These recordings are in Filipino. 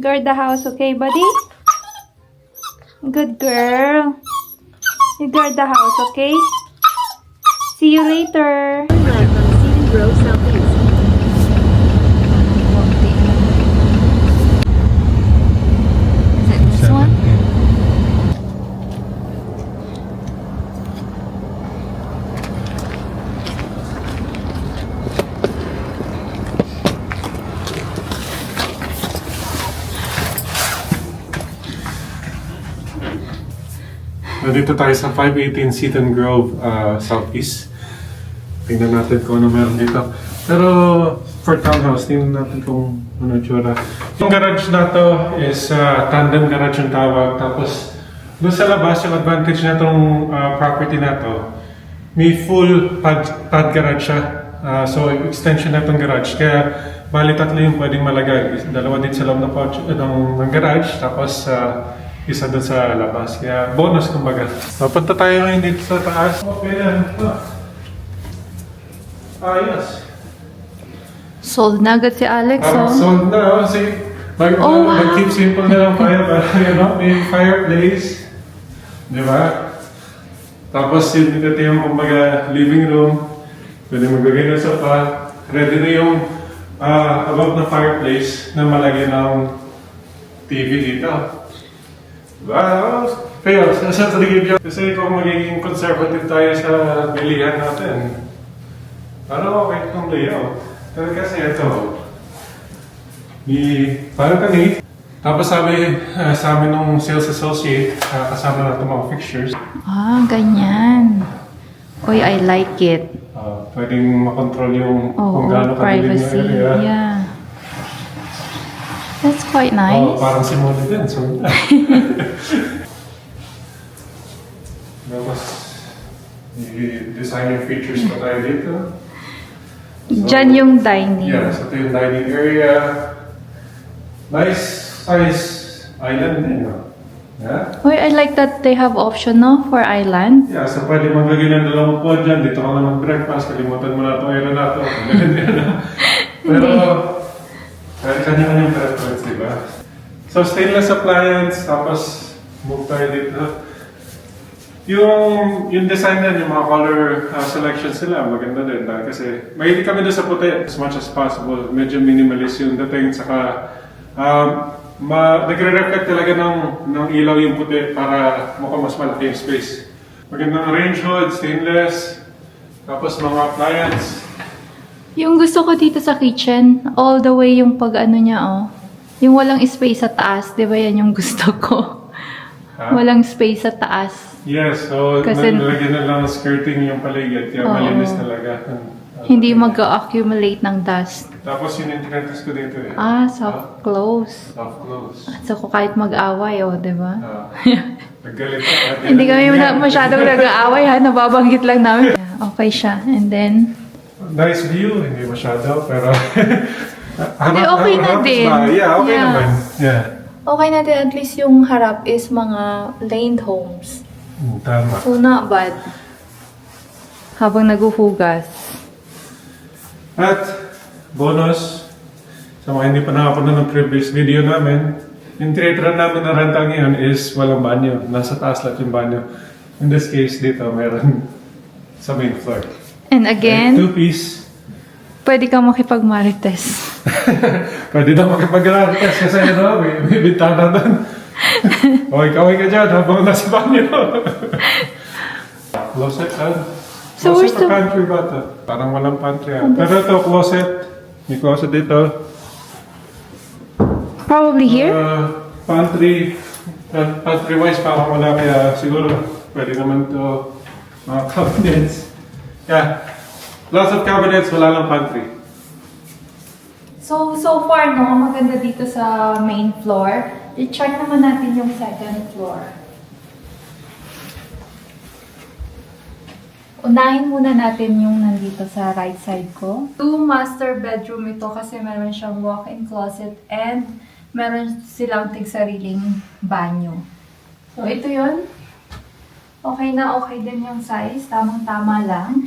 Guard the house, okay, buddy? Good girl. You guard the house, okay? See you later. Grove Southeast. Is it this one? Nandito tayo sa 518 Seaton Grove, Southeast. Tingnan natin kung ano meron dito. Pero for townhouse, tingnan natin kung ano itsura. Yung garage na to is tandem garage yung tawag. Tapos doon sa labas, yung advantage na itong property na to, may full pad garage siya. So extension na itong garage. Kaya bali tatlo yung pwedeng malagay. Dalawa din sa loob ng garage. Tapos isa doon sa labas. Kaya bonus kumbaga. Papunta tayo ngayon dito sa taas. Okay na. Ayos. Sold na agad si Alex, oh. Sold na. See, mag-keep simple na lang tayo. May fireplace. Di ba? Tapos dito yung kumbaga living room. Pwede maglagay ng sofa. Ready na yung above na fireplace na malagyan ng TV dito. Wow! Pero, sa taligid yun. Kasi kung magiging conservative tayo sa bilihan natin, parang okay itong layout. Pero kasi ito, parang kani. Tapos sabi sa amin ng sales associate, kasama na itong mga fixtures. Ah, ganyan. Uy, I like it. Pwedeng makontrol yung Oh, kung gaano kadilim yung privacy. area. Yeah. That's quite nice. Parang si Molly din. So, tapos, designer features pa tayo dito. So, Diyan yung dining. Yeah, so ito yung dining area. Nice size island din, no? Yeah? Uy, I like that they have option, no? For island. Yeah, so pwede maglagay ng dalawang pod dyan. Dito ka na mag-breakfast. Kalimutan mo na itong area na ito. Pero, kanya-kanyang preference, di ba? So, stainless appliance. Tapos, move tayo dito. Yung design na, yung mga color selections nila, maganda din. Kasi, mahilig kami doon sa puti as much as possible. Medyo minimalist yung dating. Saka, nagre-reflect talaga ng ilaw yung puti para mukhang mas malaki yung space. Magandang range hood, stainless. Tapos, mga appliance. Yung gusto ko dito sa kitchen, all the way yung pag-ano niya, oh. Yung walang space sa taas, di ba yan yung gusto ko? Walang space sa taas. Yes, so Kasi, nalagyan na lang skirting yung paligid, kaya malinis talaga. Hindi mag-accumulate ng dust. Tapos yun yung tinantas ko dito eh. Soft close. Soft close. So, kung kahit mag-away, oh, di ba? Naggalit ka. Hindi kami masyadong nag-aaway, ha? Nababanggit lang namin. Okay siya. And then, Nice view, hindi masyado, pero... Hindi, okay na din. Yeah, okay Yeah. naman. Yeah. okay na din, at least yung harap is mga laned homes. Tama. So, not bad. Habang naguhugas. At, bonus, sa mga hindi pa nakapanood ng previous video namin, yung tinitira namin na rental ngayon is walang banyo. Nasa taas lahat yung banyo. In this case, dito, meron sa main floor. And again, Two-piece. pwede kang makipag-marites. Pwede daw makipag-marites kasi may bintana doon. Kaway ka dyan habang nasa banyo. Closet, So, closet we're still- or pantry ba ito? Parang walang pantry. Pero ito, closet. May closet dito. Probably here? Pantry. Pantry-wise parang wala kaya siguro pwede naman ito mga cabinets. Yeah. Lots of cabinets, wala lang pantry. So far, no, maganda dito sa main floor. I-check naman natin yung second floor. Unahin muna natin yung nandito sa right side ko. 2 master bedroom ito kasi meron siyang walk-in closet and meron silang tig-sariling banyo. So ito yun. Okay na okay din yung size. Tamang-tama lang.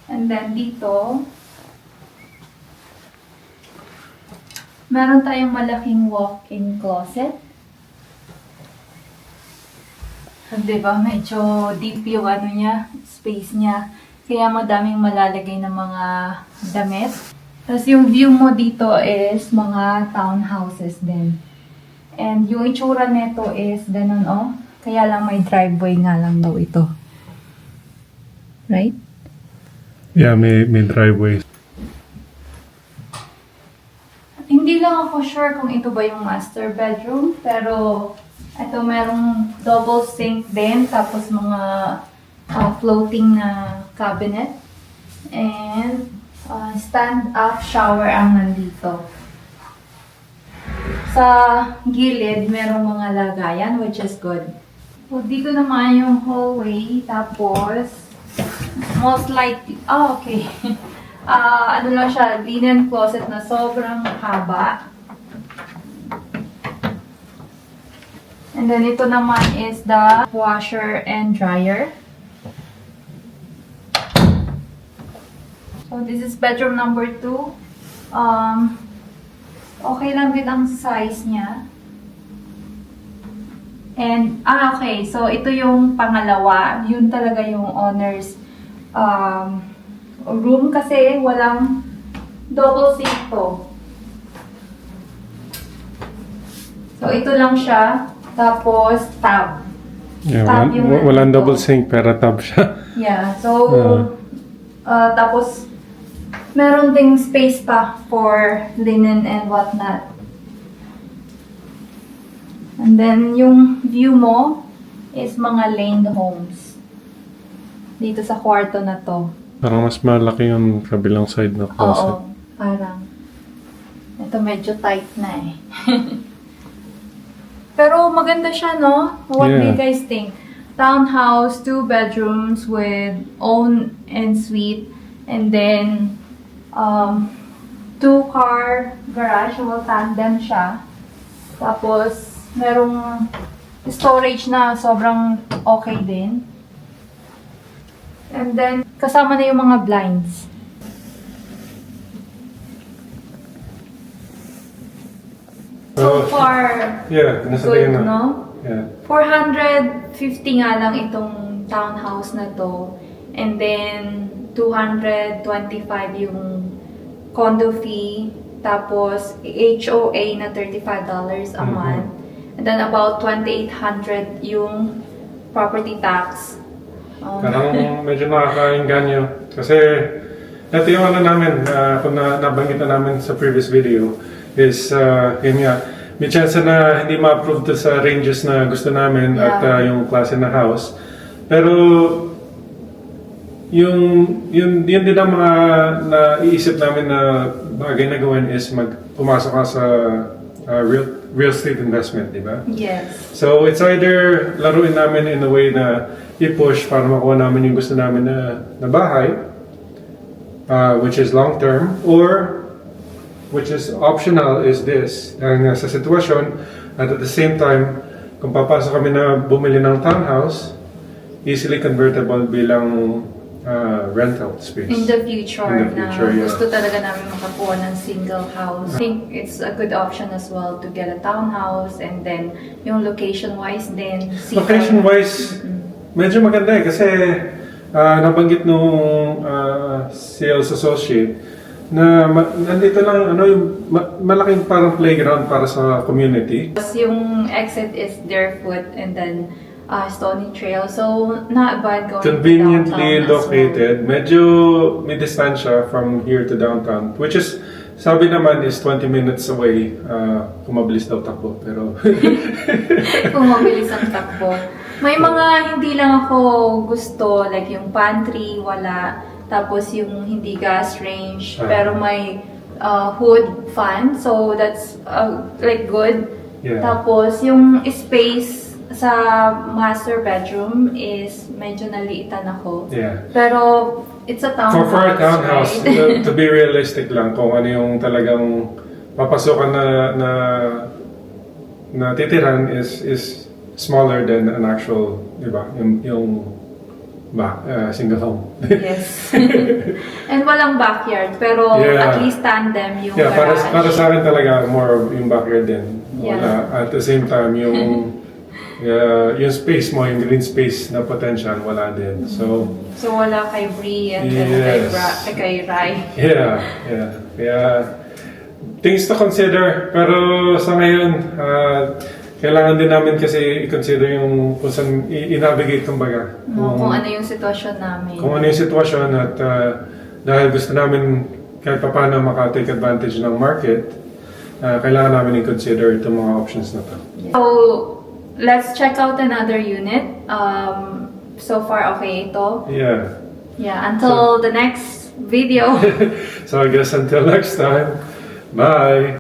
And then dito, Meron tayong malaking walk-in closet. Diba, medyo deep yung ano niya, space niya. Kaya madaming malalagay ng mga damit. Tapos yung view mo dito is mga townhouses din. And yung itsura nito is ganun oh. Kaya lang may driveway nga lang daw ito. Right? Yeah, may driveway. Hindi lang ako sure kung ito ba yung master bedroom, pero ito merong double sink din, tapos mga floating na cabinet. And stand-up shower ang nandito. Sa gilid, merong mga lagayan, which is good. So, dito naman yung hallway, tapos most likely, okay. Ano lang siya, linen closet na sobrang haba. And then ito naman is the washer and dryer. So this is bedroom number 2. Okay lang din ang size niya. And, okay. So ito yung pangalawa. Yun talaga yung owner's room kasi walang double sink to. So, ito lang siya. Tapos, tub. Yeah, Tub yung walang nandito. double sink pero tub siya. Yeah. So, tapos, meron ding space pa for linen and whatnot. And then, yung view mo is mga laned homes. Dito sa kwarto na to. Parang mas malaki yung kabilang side na closet. Oo, parang. Ito medyo tight na eh. Pero maganda siya, no? What do you Yeah. guys think? Townhouse, 2 bedrooms with own and suite. And then, 2-car garage. Well, tandem siya. Tapos, merong storage na sobrang okay din. And then, kasama na yung mga blinds. So far, Yeah, nasa good, na. no? Yeah. 450 nga lang itong townhouse na to. And then, 225 yung condo fee. Tapos, HOA na $35 a month. And then, about 2,800 yung property tax. Parang medyo nakakainganyo. Kasi, ito yung ano namin, kung nabanggit na namin sa previous video, is, yun nga, may chance na hindi ma-approve to sa ranges na gusto namin at yung klase na house. Pero, yun din ang mga naiisip namin na bagay na gawin is pumasok ka sa real estate investment, di ba? Yes. So, it's either laruin namin in a way na i-push para makuha namin yung gusto namin na bahay, which is long-term, or which is optional is this, dahil nga sa sitwasyon, at the same time, kung papasok kami na bumili ng townhouse, easily convertible bilang rental space. In the future, In the future, na yeah. gusto talaga namin makakuha ng single house. I think it's a good option as well to get a townhouse, and then yung location-wise din. Location-wise, medyo maganda eh kasi nabanggit nung sales associate na nandito lang yung malaking parang playground para sa community. Tapos yung exit is Deerfoot and then Stony Trail. So, not bad going Conveniently to downtown as located. Medyo may distansya from here to downtown, which is, sabi naman is 20 minutes away. Kung mabilis daw takbo, pero well. Kung mabilis ang takbo. May mga hindi lang ako gusto, like yung pantry, wala. Tapos yung hindi gas range, pero may hood fan. So, that's like good. Yeah. Tapos yung space sa master bedroom is medyo naliitan ako. yeah. Pero it's a townhouse, For a townhouse, right? to be realistic lang kung ano yung talagang papasokan na titiran is smaller than an actual, di ba? Yung single home. Yes. And walang backyard, pero Yeah. at least tandem yung Yeah, garage. para sa akin talaga more of yung backyard din. Yeah. Wala. At the same time, yung space mo, yung green space na potential, wala din. So, wala kay Brie and then Yes. kay Rai. yeah. Kaya, things to consider. Pero sa ngayon, kailangan din namin kasi i-consider yung kung saan i-navigate kumbaga. Kung ano yung sitwasyon namin. Kung ano yung sitwasyon at dahil gusto namin kahit pa paano maka-take advantage ng market, kailangan namin i-consider itong mga options na to. So, let's check out another unit. So far, okay ito. Yeah. Yeah, until the next video. So I guess until next time, bye!